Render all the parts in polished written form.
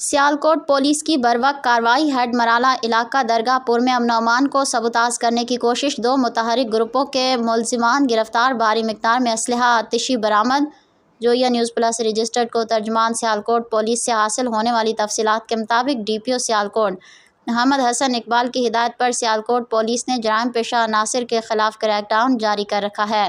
Sialkot police की बरवक्त कार्रवाई। Head Marala इलाका दरगाह पुर में अमन अमान को सबूताज करने की कोशिश। 2 मुतहरिक ग्रुपों के मुलजिमान गिरफ्तार। भारी मिकदार में असलहा आतिशी बरामद। जोया न्यूज़ प्लस रजिस्टर्ड को तर्जुमान। सियालकोट पुलिस से हासिल होने वाली तफसीलात के मुताबिक DPO सियालकोट मोहम्मद हसन इकबाल की हिदायत पर सियालकोट पुलिस ने जराइम पेशा अनासिर के खिलाफ क्रैकडाउन जारी कर रखा है।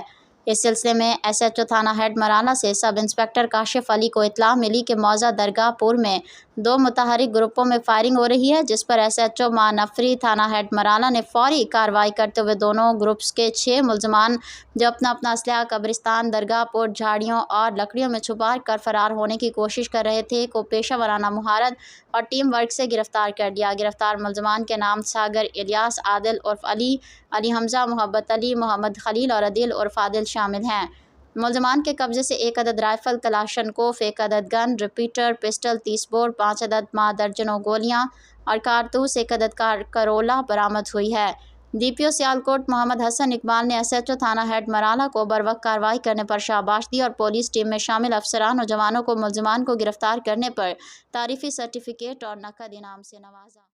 इस सिलसिले में SHO थाना हेड मराला से सब इंस्पेक्टर काशिफ अली को इत्तला मिली कि मौजा दरगाहपुर में 2 मुतहरिक ग्रुपों में फायरिंग हो रही है, जिस पर SHO मानफरी थाना हेड मराला ने फौरी कार्रवाई करते हुए दोनों ग्रुप्स के 6 मुलजमान जो अपना अपना असलहा कब्रिस्तान, दरगाहपुर, झाड़ियों और लकड़ियों में छुपा कर फरार होने की कोशिश कर रहे थे को पेशा वराना महारत और टीम वर्क से गिरफ्तार कर लिया। गिरफ्तार मुलजमान के नाम सागर इलियास, आदिल उर्फ अली, अली हमजा, मोहब्बत अली, मोहम्मद खलील और अदिल उर्फ आदिल शामिल हैं। मुलजमान के कब्जे से 1 अदद राइफल कलाशनकोफ, 1 अदद गन, रिपीटर, पिस्टल, 30 बोर, 5 अदद माँ दर्जनों गोलियां और कारतूस, 1 अदद करोला बरामद हुई है। DPO सियालकोट मोहम्मद हसन इकबाल ने SHO थाना हेड मराला को बरवक्त कार्रवाई करने पर शाबाश दी और पुलिस टीम में शामिल अफसरान और जवानों को मुलजमान को गिरफ्तार करने पर तारीफी सर्टिफिकेट और नकद इनाम से नवाजा।